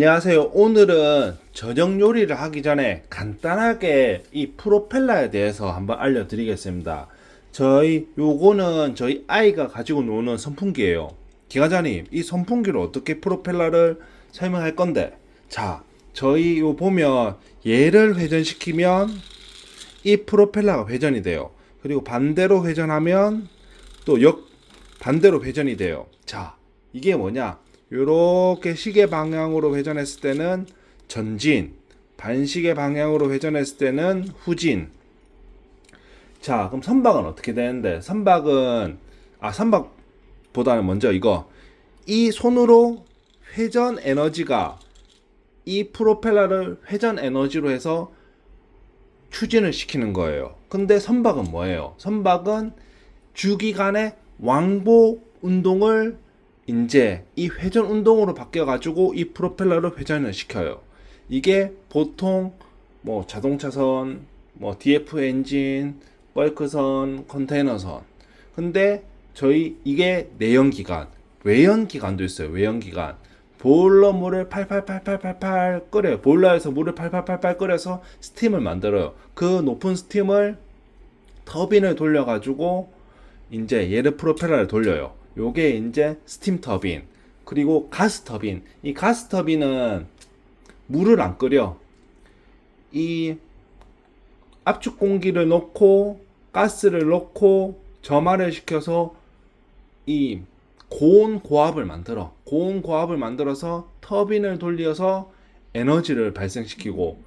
안녕하세요. 오늘은 저녁 요리를 하기 전에 간단하게 이 프로펠러에 대해서 한번 알려드리겠습니다. 요거는 저희 아이가 가지고 노는 선풍기예요. 기관장님, 이 선풍기를 어떻게 프로펠러를 설명할 건데, 자, 저희 요 보면 얘를 회전시키면 이 프로펠러가 회전이 돼요. 그리고 반대로 회전하면 또 반대로 회전이 돼요. 자, 이게 뭐냐? 요렇게 시계 방향으로 회전했을 때는 전진, 반시계 방향으로 회전했을 때는 후진. 자, 그럼 선박은 어떻게 되는데? 선박보다는 먼저 이 손으로 회전 에너지가 이 프로펠러를 회전 에너지로 해서 추진을 시키는 거예요. 근데 선박은 뭐예요? 선박은 주기간의 왕복 운동을 이제 이 회전 운동으로 바뀌어 가지고 이 프로펠러를 회전을 시켜요. 이게 보통 뭐 자동차선, 뭐 DF 엔진, 벌크선, 컨테이너선. 근데 이게 내연기관, 외연기관도 있어요. 외연기관. 보일러 물을 팔팔팔팔팔팔 끓여요. 보일러에서 물을 팔팔팔팔 끓여서 스팀을 만들어요. 그 높은 스팀을 터빈을 돌려가지고 이제 얘를 프로펠러를 돌려요. 요게 이제 스팀 터빈. 그리고 가스 터빈. 이 가스 터빈은 물을 안 끓여. 이 압축 공기를 넣고 가스를 넣고 점화를 시켜서 이 고온 고압을 만들어. 고온 고압을 만들어서 터빈을 돌려서 에너지를 발생시키고,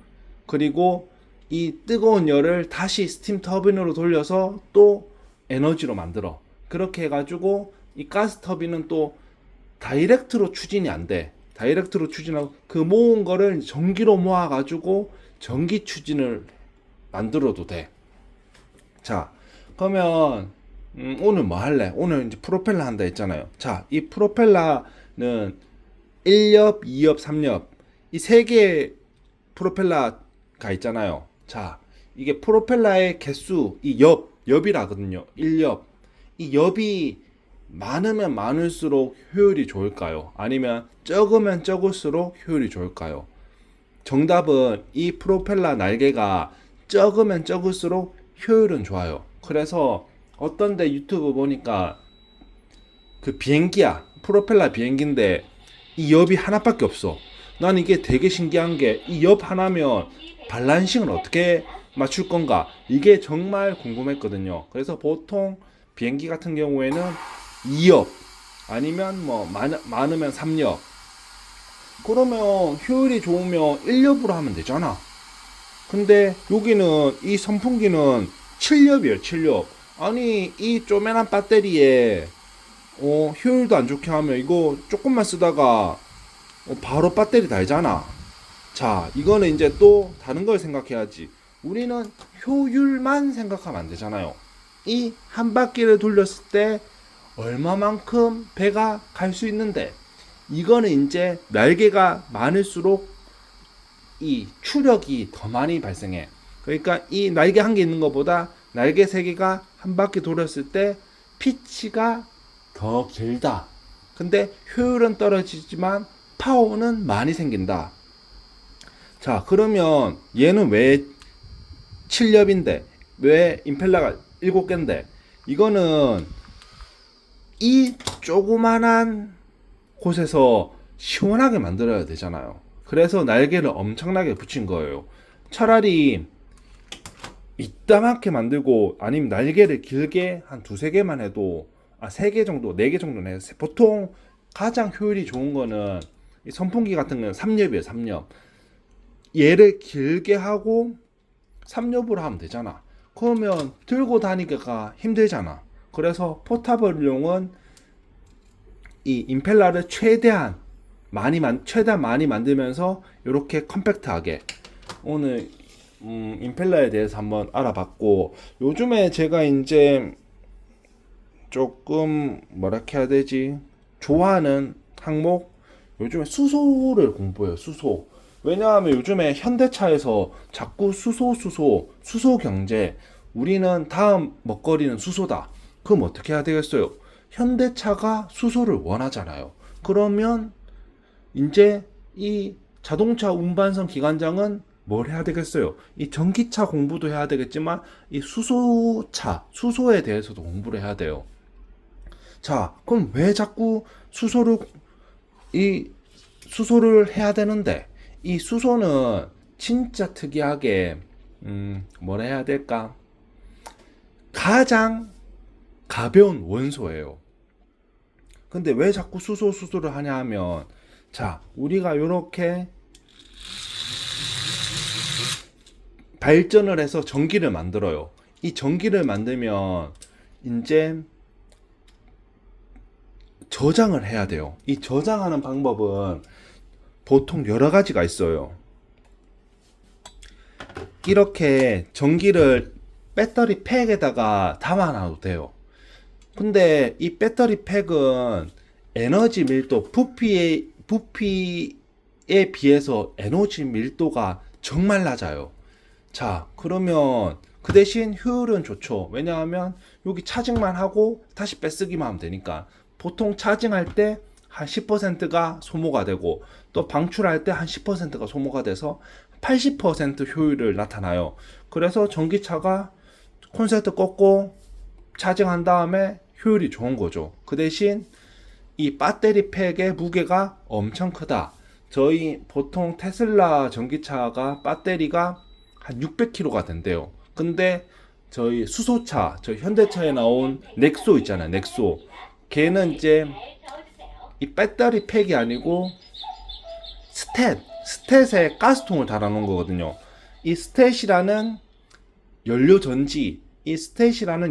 그리고 이 뜨거운 열을 다시 스팀 터빈으로 돌려서 또 에너지로 만들어. 그렇게 해가지고 이 가스 터빈은 또 다이렉트로 추진이 안 돼. 다이렉트로 추진하고 그 모은 거를 전기로 모아가지고 전기 추진을 만들어도 돼. 자, 그러면 오늘 뭐 할래? 오늘 이제 프로펠러 한다 했잖아요. 자, 이 프로펠러는 1엽, 2엽, 3엽 이 세 개의 프로펠러가 있잖아요. 자, 이게 프로펠러의 개수, 엽이라거든요. 1엽. 이 엽이 많으면 많을수록 효율이 좋을까요? 아니면 적으면 적을수록 효율이 좋을까요? 정답은 이 프로펠러 날개가 적으면 적을수록 효율은 좋아요. 그래서 어떤 데 유튜브 보니까 그 비행기야. 프로펠러 비행기인데 이 엽이 하나밖에 없어. 난 이게 되게 신기한 게 이 엽 하나면 발란싱을 어떻게 맞출 건가? 이게 정말 궁금했거든요. 그래서 보통 비행기 같은 경우에는 2엽 아니면 뭐 많으면 3엽. 그러면 효율이 좋으면 1엽으로 하면 되잖아. 근데 여기는 이 선풍기는 7엽이에요. 7엽. 아니 이 쪼매난 배터리에 효율도 안 좋게 하면 이거 조금만 쓰다가 바로 배터리 달잖아. 자, 이거는 이제 또 다른 걸 생각해야지. 우리는 효율만 생각하면 안 되잖아요. 이 한 바퀴를 돌렸을 때 얼마만큼 배가 갈 수 있는데, 이거는 이제 날개가 많을수록 이 추력이 더 많이 발생해. 그러니까 이 날개 한 개 있는 것보다 날개 세 개가 한 바퀴 돌았을 때 피치가 더 길다. 근데 효율은 떨어지지만 파워는 많이 생긴다. 자, 그러면 얘는 왜 7엽인데 왜 임펠러가 7개인데, 이거는 이 조그만한 곳에서 시원하게 만들어야 되잖아요. 그래서 날개를 엄청나게 붙인 거예요. 차라리 이따만하게 만들고 아니면 날개를 길게 한 두세 개만 해도, 세 개 정도, 네 개 정도는 해요. 보통 가장 효율이 좋은 거는 이 선풍기 같은 거는 3엽이에요. 3엽. 얘를 길게 하고 3엽으로 하면 되잖아. 그러면 들고 다니기가 힘들잖아. 그래서 포타블용은 이 임펠러를 최대한 많이 만들면서 이렇게 컴팩트하게 오늘 임펠러에 대해서 한번 알아봤고, 요즘에 제가 이제 조금 뭐라 해야 되지, 좋아하는 항목, 요즘에 수소를 공부해요. 수소. 왜냐하면 요즘에 현대차에서 자꾸 수소 경제, 우리는 다음 먹거리는 수소다. 그럼 어떻게 해야 되겠어요? 현대차가 수소를 원하잖아요. 그러면 이제 이 자동차 운반선 기관장은 뭘 해야 되겠어요? 이 전기차 공부도 해야 되겠지만 이 수소차, 수소에 대해서도 공부를 해야 돼요. 자, 그럼 왜 자꾸 이 수소를 해야 되는데, 이 수소는 진짜 특이하게 뭐라 해야 될까? 가장 가벼운 원소예요. 근데 왜 자꾸 수소를 하냐 하면, 자, 우리가 이렇게 발전을 해서 전기를 만들어요. 이 전기를 만들면 이제 저장을 해야 돼요. 이 저장하는 방법은 보통 여러 가지가 있어요. 이렇게 전기를 배터리 팩에다가 담아놔도 돼요. 근데 이 배터리 팩은 에너지 밀도, 부피에 비해서 에너지 밀도가 정말 낮아요. 자, 그러면 그 대신 효율은 좋죠. 왜냐하면 여기 차징만 하고 다시 빼쓰기만 하면 되니까. 보통 차징할 때 한 10%가 소모가 되고 또 방출할 때 한 10%가 소모가 돼서 80% 효율을 나타나요. 그래서 전기차가 콘센트 꽂고 차징한 다음에 효율이 좋은 거죠. 그 대신 이 배터리 팩의 무게가 엄청 크다. 저희 보통 테슬라 전기차가 배터리가 한 600kg가 된대요. 근데 저희 수소차, 저희 현대차에 나온 넥소 있잖아요. 넥소. 걔는 이제 이 배터리 팩이 아니고 스탯에 가스통을 달아놓은 거거든요. 이 스탯이라는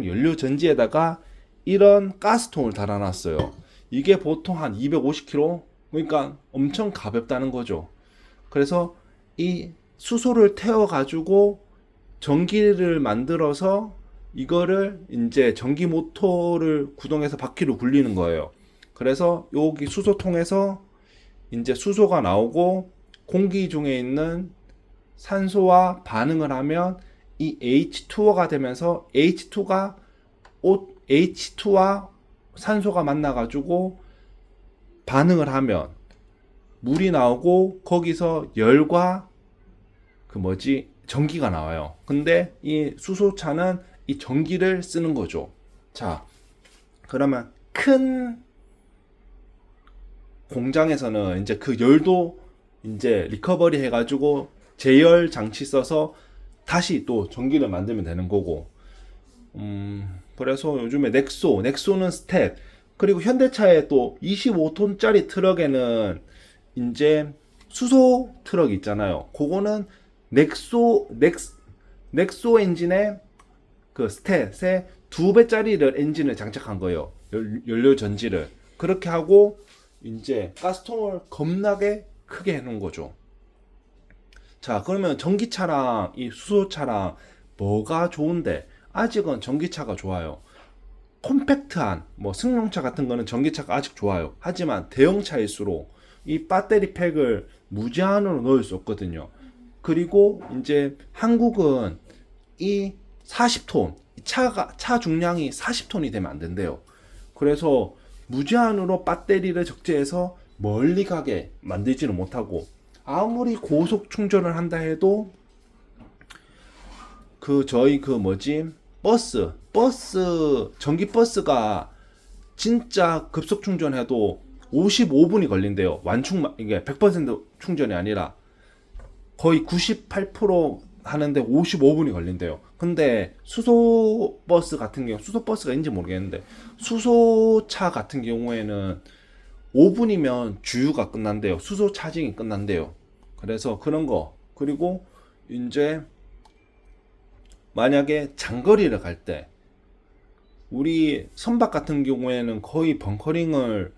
연료전지에다가 이런 가스통을 달아놨어요. 이게 보통 한 250kg? 그러니까 엄청 가볍다는 거죠. 그래서 이 수소를 태워가지고 전기를 만들어서 이거를 이제 전기 모터를 구동해서 바퀴를 굴리는 거예요. 그래서 여기 수소통에서 이제 수소가 나오고 공기 중에 있는 산소와 반응을 하면 이 H2O가 되면서 H2와 산소가 만나가지고 반응을 하면 물이 나오고 거기서 열과 전기가 나와요. 근데 이 수소차는 이 전기를 쓰는 거죠. 자, 그러면 큰 공장에서는 이제 그 열도 이제 리커버리 해가지고 제열 장치 써서 다시 또 전기를 만들면 되는 거고. 그래서 요즘에 넥소는 스텝, 그리고 현대차에 또 25톤짜리 트럭에는 이제 수소 트럭 있잖아요. 그거는 넥소 엔진에 그 스탯에 2배짜리를 엔진을 장착한 거예요. 연료 전지를. 그렇게 하고 이제 가스통을 겁나게 크게 해놓은 거죠. 자, 그러면 전기차랑 이 수소차랑 뭐가 좋은데? 아직은 전기차가 좋아요. 컴팩트한 승용차 같은 거는 전기차가 아직 좋아요. 하지만 대형차일수록 이 배터리 팩을 무제한으로 넣을 수 없거든요. 그리고 이제 한국은 이 40톤, 차 중량이 40톤이 되면 안 된대요. 그래서 무제한으로 배터리를 적재해서 멀리 가게 만들지는 못하고, 아무리 고속 충전을 한다 해도 전기 버스가 진짜 급속 충전해도 55분이 걸린대요. 이게 100% 충전이 아니라 거의 98% 하는데 55분이 걸린대요. 근데 수소버스가 있는지 모르겠는데, 수소차 같은 경우에는 5분이면 주유가 끝난대요. 수소 차징이 끝난대요. 그래서 그런 거. 그리고 이제 만약에 장거리를 갈 때, 우리 선박 같은 경우에는 거의 벙커링을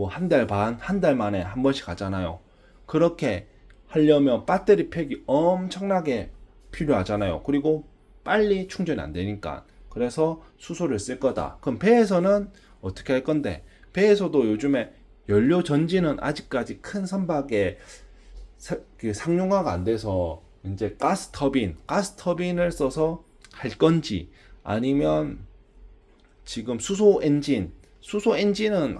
한 달 반, 한 달 만에 한 번씩 하잖아요. 그렇게 하려면 배터리 팩이 엄청나게 필요하잖아요. 그리고 빨리 충전이 안 되니까. 그래서 수소를 쓸 거다. 그럼 배에서는 어떻게 할 건데? 배에서도 요즘에 연료 전지는 아직까지 큰 선박에 상용화가 안 돼서 이제 가스터빈을 써서 할 건지, 아니면 지금 수소 엔진은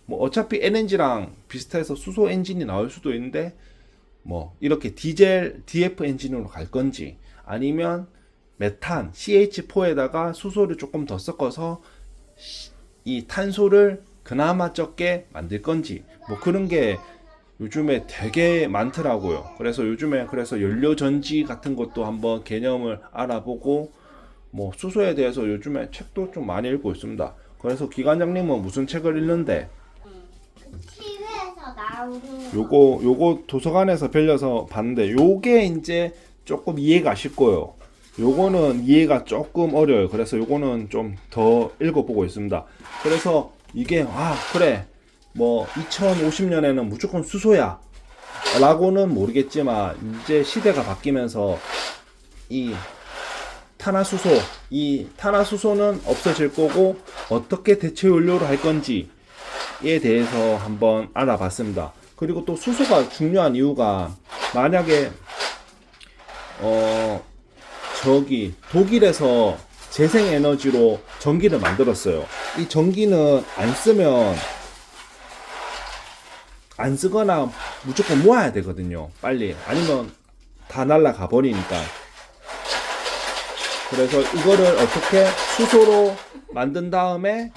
어차피 LNG랑 비슷해서 수소 엔진이 나올 수도 있는데, 뭐 이렇게 디젤 DF 엔진으로 갈 건지 아니면 메탄 CH4에다가 수소를 조금 더 섞어서 이 탄소를 그나마 적게 만들 건지 뭐 그런 게 요즘에 되게 많더라고요. 그래서 요즘에 그래서 연료 전지 같은 것도 한번 개념을 알아보고 뭐 수소에 대해서 요즘에 책도 좀 많이 읽고 있습니다. 그래서 기관장님은 무슨 책을 읽는데 TV에서 나오는 요거 도서관에서 빌려서 봤는데 요게 이제 조금 이해가 쉽고요. 요거는 이해가 조금 어려워요. 그래서 요거는 좀 더 읽어보고 있습니다. 그래서 이게 그래 뭐 2050년에는 무조건 수소야 라고는 모르겠지만 이제 시대가 바뀌면서 이 탄화수소는 없어질 거고 어떻게 대체 연료로 할 건지에 대해서 한번 알아봤습니다. 그리고 또 수소가 중요한 이유가 만약에 저기 독일에서 재생에너지로 전기를 만들었어요. 이 전기는 안 쓰거나 무조건 모아야 되거든요. 빨리. 아니면 다 날아가 버리니까. 그래서 이거를 어떻게 수소로 만든 다음에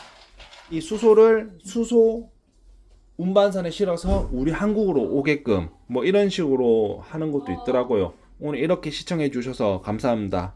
이 수소를 수소 운반선에 실어서 우리 한국으로 오게끔 뭐 이런 식으로 하는 것도 있더라고요. 오늘 이렇게 시청해 주셔서 감사합니다.